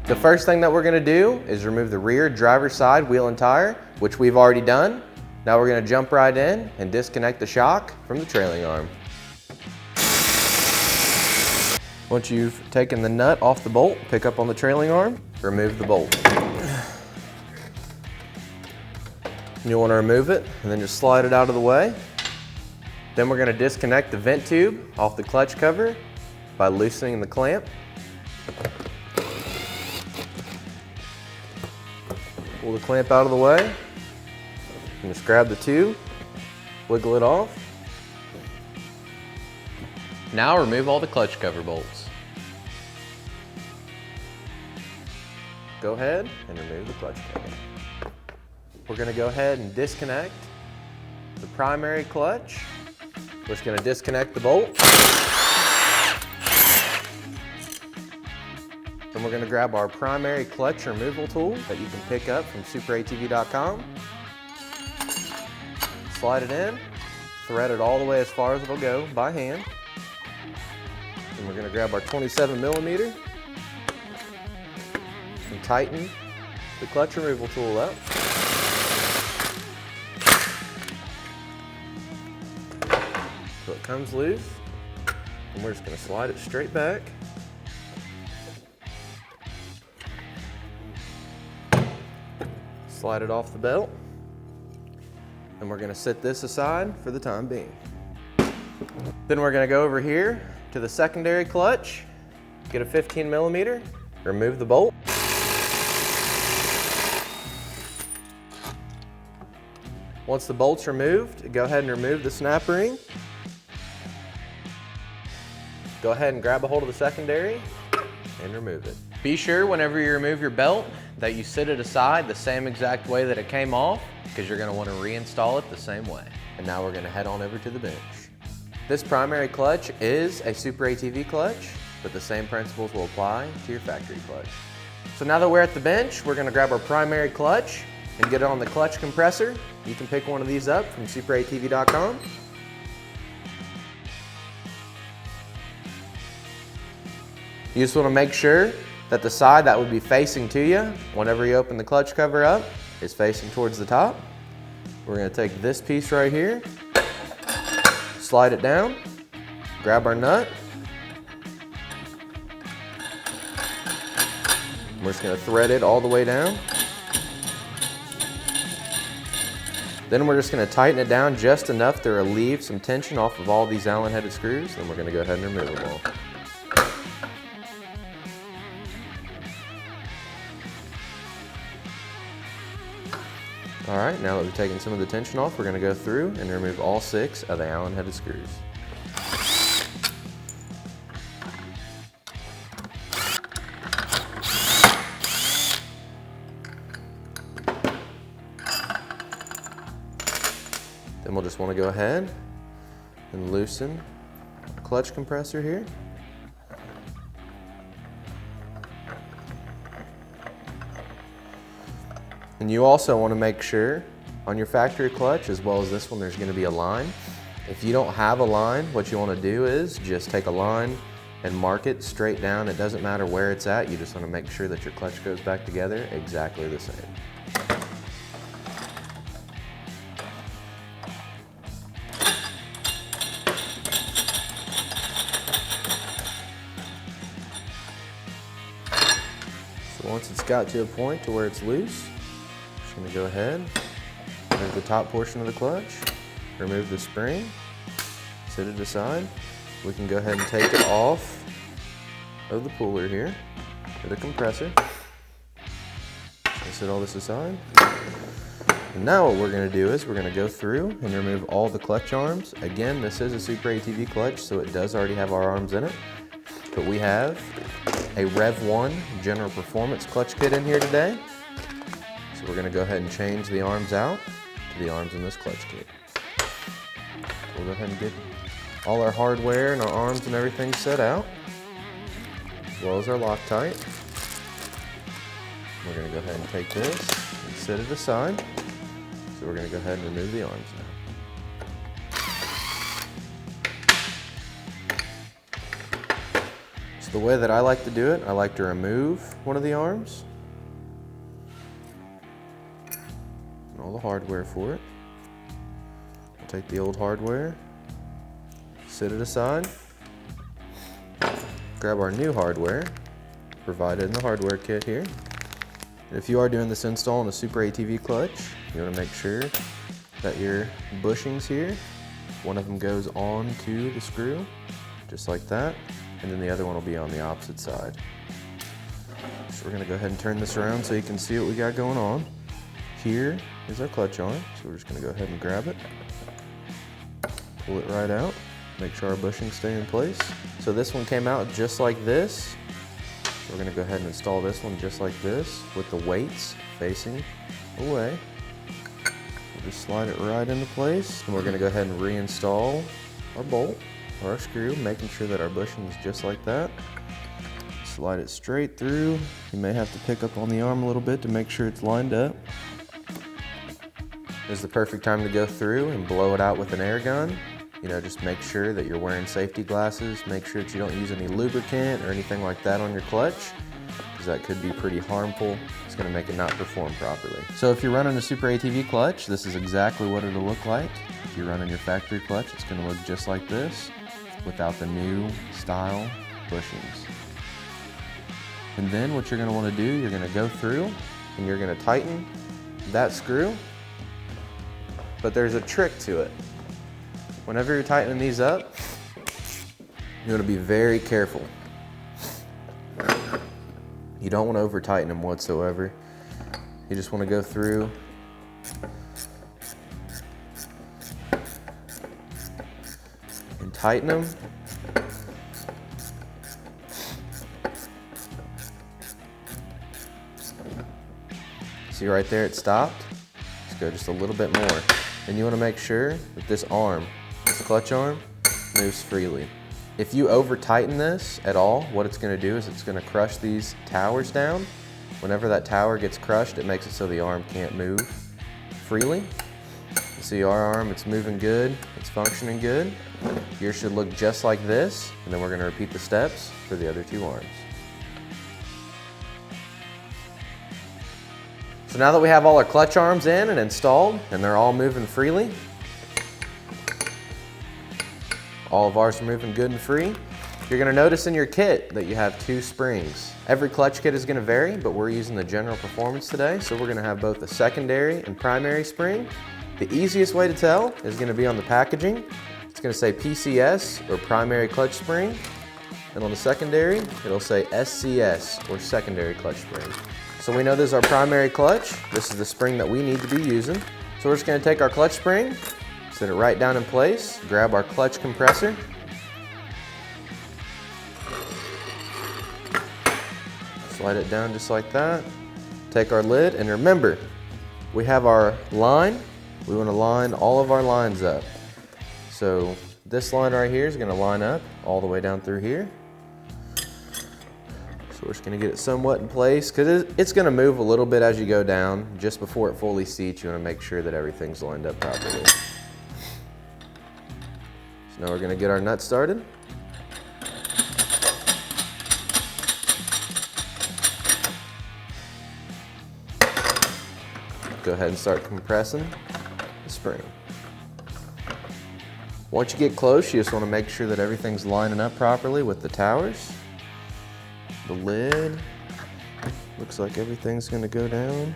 The first thing that we're gonna do is remove the rear driver's side wheel and tire, which we've already done. Now we're gonna jump right in and disconnect the shock from the trailing arm. Once you've taken the nut off the bolt, pick up on the trailing arm, remove the bolt. You'll want to remove it and then just slide it out of the way. Then we're going to disconnect the vent tube off the clutch cover by loosening the clamp. Pull the clamp out of the way and just grab the tube, wiggle it off. Now remove all the clutch cover bolts. Go ahead and remove the clutch cover. We're going to go ahead and disconnect the primary clutch. We're just going to disconnect the bolt. Then we're going to grab our primary clutch removal tool that you can pick up from SuperATV.com. Slide it in, thread it all the way as far as it'll go by hand. And we're going to grab our 27mm and tighten the clutch removal tool up. So it comes loose, and we're just going to slide it straight back. Slide it off the belt, and we're going to set this aside for the time being. Then we're going to go over here to the secondary clutch, get a 15mm, remove the bolt. Once the bolt's removed, go ahead and remove the snap ring. Go ahead and grab a hold of the secondary and remove it. Be sure whenever you remove your belt that you set it aside the same exact way that it came off, because you're going to want to reinstall it the same way. And now we're going to head on over to the bench. This primary clutch is a SuperATV clutch, but the same principles will apply to your factory clutch. So now that we're at the bench, we're going to grab our primary clutch and get it on the clutch compressor. You can pick one of these up from SuperATV.com. You just want to make sure that the side that would be facing to you whenever you open the clutch cover up is facing towards the top. We're going to take this piece right here, slide it down, grab our nut. We're just going to thread it all the way down. Then we're just going to tighten it down just enough to relieve some tension off of all these Allen-headed screws. Then we're going to go ahead and remove them all. All right, now that we've taken some of the tension off, we're going to go through and remove all 6 of the Allen-headed screws. Then we'll just want to go ahead and loosen the clutch compressor here. And you also want to make sure on your factory clutch, as well as this one, there's going to be a line. If you don't have a line, what you want to do is just take a line and mark it straight down. It doesn't matter where it's at. You just want to make sure that your clutch goes back together exactly the same. So once it's got to a point to where it's loose, I'm going to go ahead, remove the top portion of the clutch, remove the spring, set it aside. We can go ahead and take it off of the puller here, or the compressor. Set all this aside. And now what we're going to do is we're going to go through and remove all the clutch arms. Again, this is a SuperATV clutch, so it does already have our arms in it. But we have a Rev1 General Performance Clutch Kit in here today. So we're going to go ahead and change the arms out to the arms in this clutch kit. We'll go ahead and get all our hardware and our arms and everything set out, as well as our Loctite. We're going to go ahead and take this and set it aside. So we're going to go ahead and remove the arms now. So The way that I like to do it, I like to remove one of the arms and all the hardware for it. I'll take the old hardware, set it aside, grab our new hardware provided in the hardware kit here. And if you are doing this install on a SuperATV clutch, you want to make sure that your bushings here, one of them goes onto the screw, just like that, and then the other one will be on the opposite side. So we're going to go ahead and turn this around so you can see what we got going on. Here is our clutch arm, so we're just going to go ahead and grab it, pull it right out, make sure our bushings stay in place. So this one came out just like this. We're going to go ahead and install this one just like this with the weights facing away. We'll just slide it right into place, and we're going to go ahead and reinstall our bolt or our screw, making sure that our bushing is just like that. Slide it straight through. You may have to pick up on the arm a little bit to make sure it's lined up. This is the perfect time to go through and blow it out with an air gun. You know, just make sure that you're wearing safety glasses. Make sure that you don't use any lubricant or anything like that on your clutch, because that could be pretty harmful. It's going to make it not perform properly. So if you're running a SuperATV clutch, this is exactly what it'll look like. If you're running your factory clutch, it's going to look just like this without the new style bushings. And then what you're going to want to do, you're going to go through and you're going to tighten that screw. But there's a trick to it. Whenever you're tightening these up, you want to be very careful. You don't want to over tighten them whatsoever. You just want to go through and tighten them. See right there, it stopped. Let's go just a little bit more. And you want to make sure that this arm, this clutch arm, moves freely. If you over tighten this at all, what it's going to do is it's going to crush these towers down. Whenever that tower gets crushed, it makes it so the arm can't move freely. You see our arm, it's moving good, it's functioning good. Yours should look just like this, and then we're going to repeat the steps for the other two arms. So now that we have all our clutch arms in and installed, and they're all moving freely, all of ours are moving good and free, you're going to notice in your kit that you have two springs. Every clutch kit is going to vary, but we're using the general performance today, so we're going to have both a secondary and primary spring. The easiest way to tell is going to be on the packaging. It's going to say PCS, or primary clutch spring, and on the secondary, it'll say SCS, or secondary clutch spring. So we know this is our primary clutch. This is the spring that we need to be using. So we're just going to take our clutch spring, set it right down in place, grab our clutch compressor, slide it down just like that, take our lid, and remember, we have our line. We want to line all of our lines up. So this line right here is going to line up all the way down through here. So we're just going to get it somewhat in place, because it's going to move a little bit as you go down. Just before it fully seats, you want to make sure that everything's lined up properly. So now we're going to get our nuts started. Go ahead and start compressing the spring. Once you get close, you just want to make sure that everything's lining up properly with the towers. The lid, looks like everything's going to go down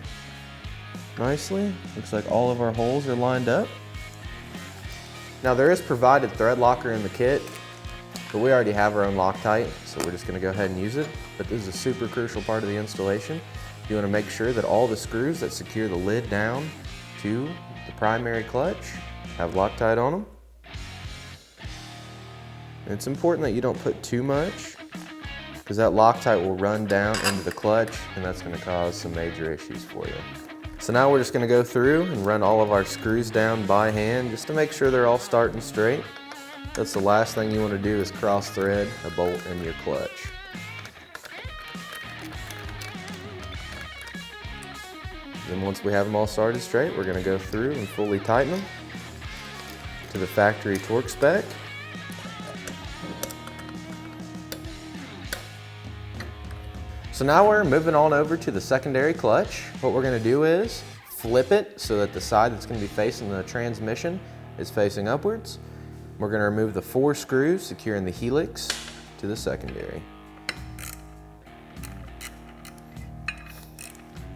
nicely. Looks like all of our holes are lined up. Now there is provided thread locker in the kit, but we already have our own Loctite, so we're just going to go ahead and use it. But this is a super crucial part of the installation. You want to make sure that all the screws that secure the lid down to the primary clutch have Loctite on them. And it's important that you don't put too much, because that Loctite will run down into the clutch, and that's going to cause some major issues for you. So now we're just going to go through and run all of our screws down by hand just to make sure they're all starting straight. That's the last thing you want to do, is cross thread a bolt in your clutch. Then once we have them all started straight, we're going to go through and fully tighten them to the factory torque spec. So now we're moving on over to the secondary clutch. What we're gonna do is flip it so that the side that's gonna be facing the transmission is facing upwards. We're gonna remove the 4 screws securing the Helix to the secondary.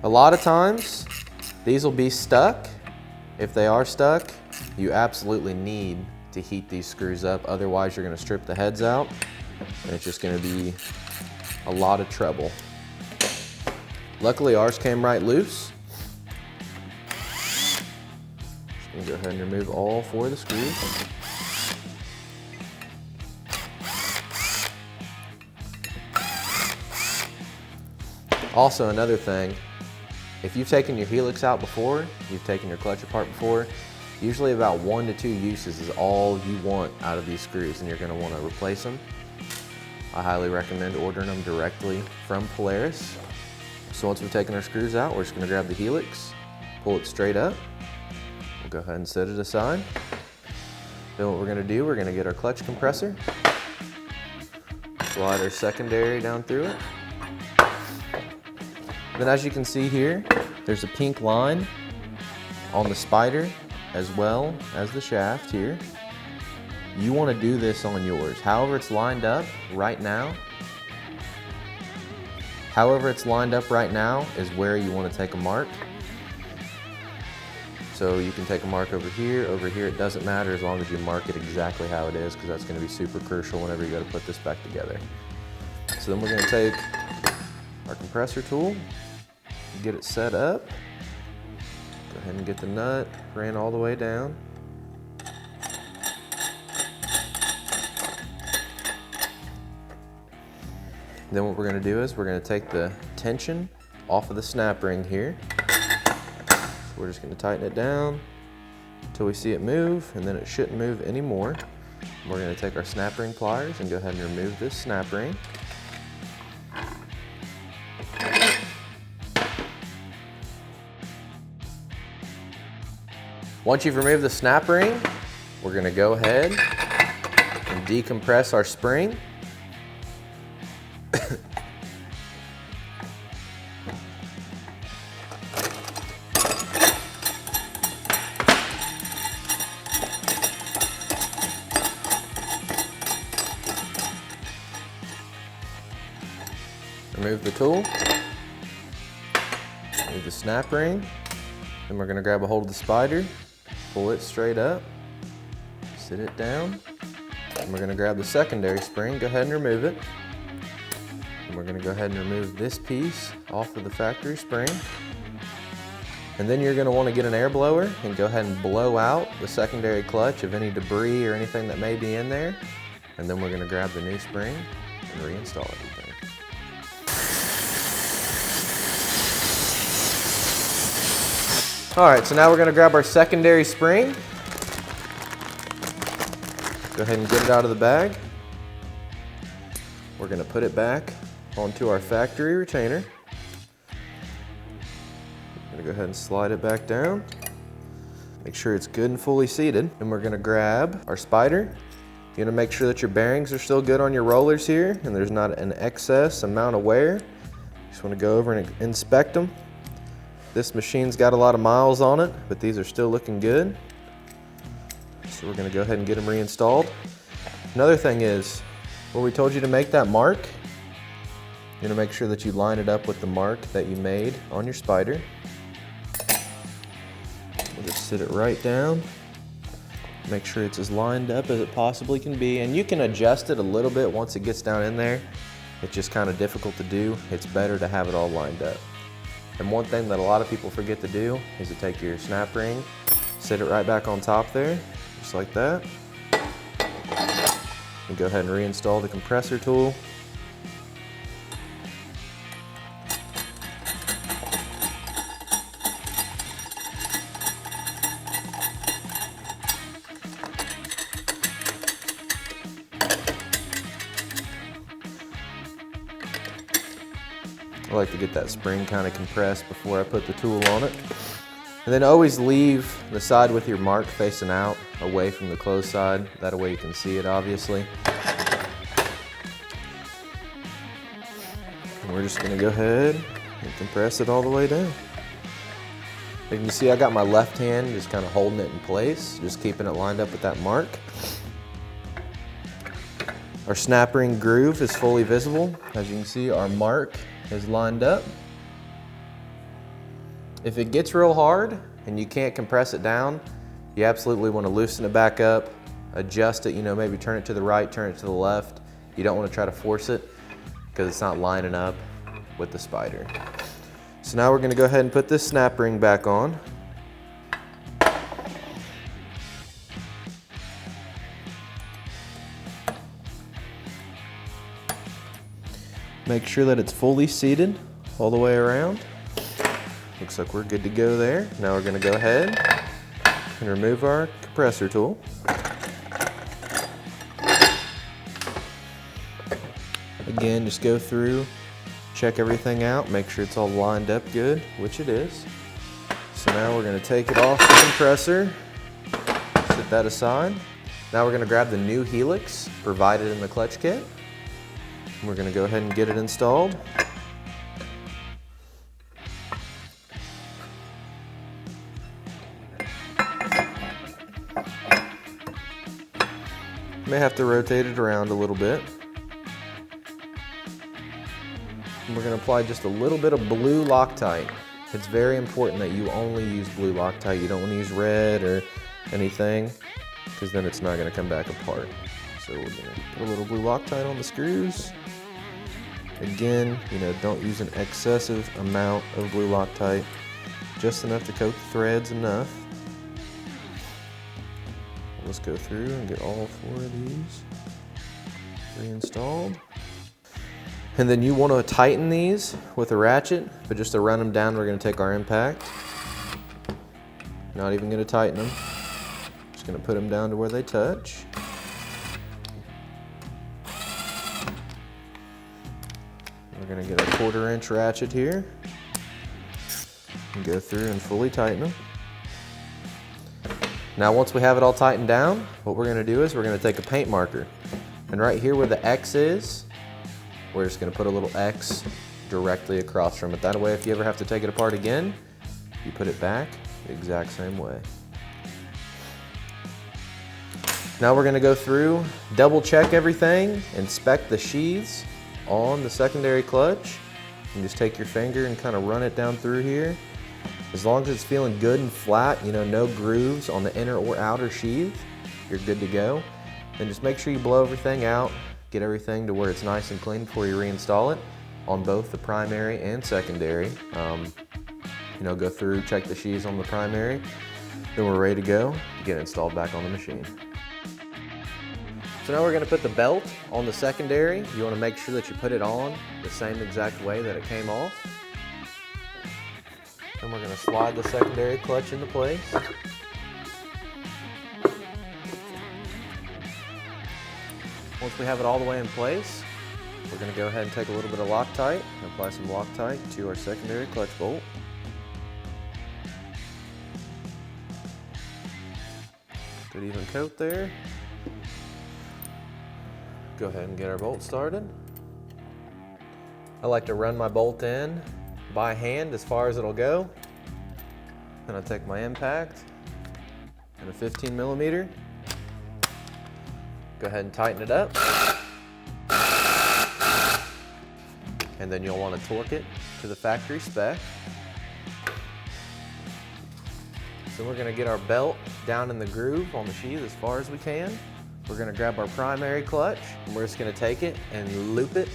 A lot of times, these will be stuck. If they are stuck, you absolutely need to heat these screws up. Otherwise, you're gonna strip the heads out and it's just gonna be a lot of trouble. Luckily, ours came right loose. Just gonna go ahead and remove all 4 of the screws. Also, another thing, if you've taken your Helix out before, you've taken your clutch apart before, usually about 1 to 2 uses is all you want out of these screws, and you're gonna wanna replace them. I highly recommend ordering them directly from Polaris. So once we've taken our screws out, we're just gonna grab the Helix, pull it straight up. We'll go ahead and set it aside. Then what we're gonna do, we're gonna get our clutch compressor, slide our secondary down through it. Then as you can see here, there's a pink line on the spider as well as the shaft here. You want to do this on yours. However it's lined up right now is where you want to take a mark. So you can take a mark over here, it doesn't matter as long as you mark it exactly how it is, because that's going to be super crucial whenever you go to put this back together. So then we're going to take our compressor tool, get it set up. Go ahead and get the nut ran all the way down. Then what we're going to do is we're going to take the tension off of the snap ring here. So we're just going to tighten it down until we see it move, and then it shouldn't move anymore. We're going to take our snap ring pliers and go ahead and remove this snap ring. Once you've removed the snap ring, we're gonna go ahead and decompress our spring. Remove the tool, remove the snap ring, then we're gonna grab a hold of the spider, pull it straight up, sit it down, and we're gonna grab the secondary spring, go ahead and remove it. And we're gonna go ahead and remove this piece off of the factory spring. And then you're gonna wanna get an air blower and go ahead and blow out the secondary clutch of any debris or anything that may be in there. And then we're gonna grab the new spring and reinstall everything. All right, so now we're gonna grab our secondary spring. Go ahead and get it out of the bag. We're gonna put it back onto our factory retainer. I'm gonna go ahead and slide it back down. Make sure it's good and fully seated. And we're gonna grab our spider. You're gonna make sure that your bearings are still good on your rollers here and there's not an excess amount of wear. Just wanna go over and inspect them. This machine's got a lot of miles on it, but these are still looking good. So we're gonna go ahead and get them reinstalled. Another thing is, where we told you to make that mark, you're gonna make sure that you line it up with the mark that you made on your spider. We'll just sit it right down. Make sure it's as lined up as it possibly can be, and you can adjust it a little bit once it gets down in there. It's just kind of difficult to do. It's better to have it all lined up. And one thing that a lot of people forget to do is to take your snap ring, sit it right back on top there, just like that. And go ahead and reinstall the compressor tool. I like to get that spring kind of compressed before I put the tool on it. And then always leave the side with your mark facing out, away from the closed side. That way you can see it, obviously. And We're just gonna go ahead and compress it all the way down. You can see I got my left hand just kind of holding it in place, just keeping it lined up with that mark. Our snap ring groove is fully visible. As you can see, our mark is lined up. If it gets real hard and you can't compress it down, you absolutely want to loosen it back up, adjust it, maybe turn it to the right, turn it to the left. You don't want to try to force it because it's not lining up with the spider. So now we're going to go ahead and put this snap ring back on. Make sure that it's fully seated all the way around. Looks like we're good to go there. Now we're going to go ahead and remove our compressor tool. Again, just go through, check everything out, make sure it's all lined up good, which it is. So now we're going to take it off the compressor, set that aside. Now we're going to grab the new Helix provided in the clutch kit. We're going to go ahead and get it installed. May have to rotate it around a little bit. And we're going to apply just a little bit of blue Loctite. It's very important that you only use blue Loctite. You don't want to use red or anything, because then it's not going to come back apart. So we're going to put a little blue Loctite on the screws. Again, don't use an excessive amount of blue Loctite, just enough to coat the threads enough. Let's go through and get all 4 of these reinstalled. And then you want to tighten these with a ratchet, but just to run them down, we're going to take our impact. Not even going to tighten them. Just going to put them down to where they touch. We're going to get a 1/4 inch ratchet here and go through and fully tighten them. Now once we have it all tightened down, what we're going to do is we're going to take a paint marker, and right here where the X is, we're just going to put a little X directly across from it. That way if you ever have to take it apart again, you put it back the exact same way. Now we're going to go through, double check everything, inspect the sheaths on the secondary clutch, and just take your finger and kind of run it down through here. As long as it's feeling good and flat, no grooves on the inner or outer sheath, you're good to go. And just make sure you blow everything out, get everything to where it's nice and clean before you reinstall it on both the primary and secondary. Go through, check the sheaths on the primary, then we're ready to go to get it installed back on the machine. So now we're going to put the belt on the secondary. You want to make sure that you put it on the same exact way that it came off. And we're going to slide the secondary clutch into place. Once we have it all the way in place, we're going to go ahead and take a little bit of Loctite and apply some Loctite to our secondary clutch bolt. Good even coat there. Go ahead and get our bolt started. I like to run my bolt in by hand as far as it'll go. Then I take my impact and a 15mm. Go ahead and tighten it up. And then you'll want to torque it to the factory spec. So we're going to get our belt down in the groove on the sheath as far as we can. We're going to grab our primary clutch, and we're just going to take it and loop it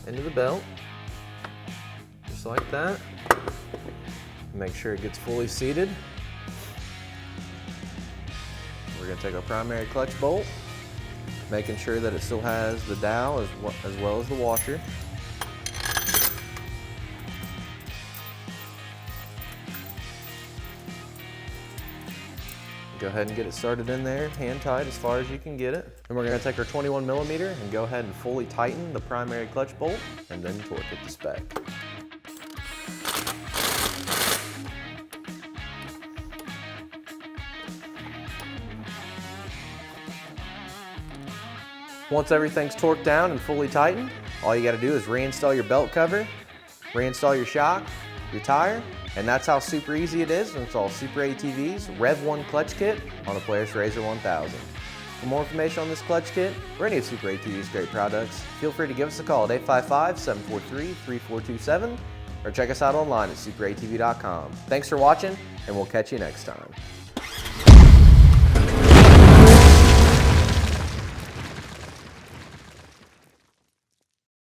into the belt, just like that. Make sure it gets fully seated. We're going to take our primary clutch bolt, making sure that it still has the dowel as well as the washer. Go ahead and get it started in there, hand tight as far as you can get it. And we're going to take our 21mm and go ahead and fully tighten the primary clutch bolt and then torque it to spec. Once everything's torqued down and fully tightened, All you gotta do is reinstall your belt cover, reinstall your shock, your tire, and that's how super easy it is to install SuperATV's Rev1 Clutch Kit on a Polaris RZR 1000. For more information on this clutch kit or any of SuperATV's great products, feel free to give us a call at 855-743-3427 or check us out online at superatv.com. Thanks for watching, and we'll catch you next time.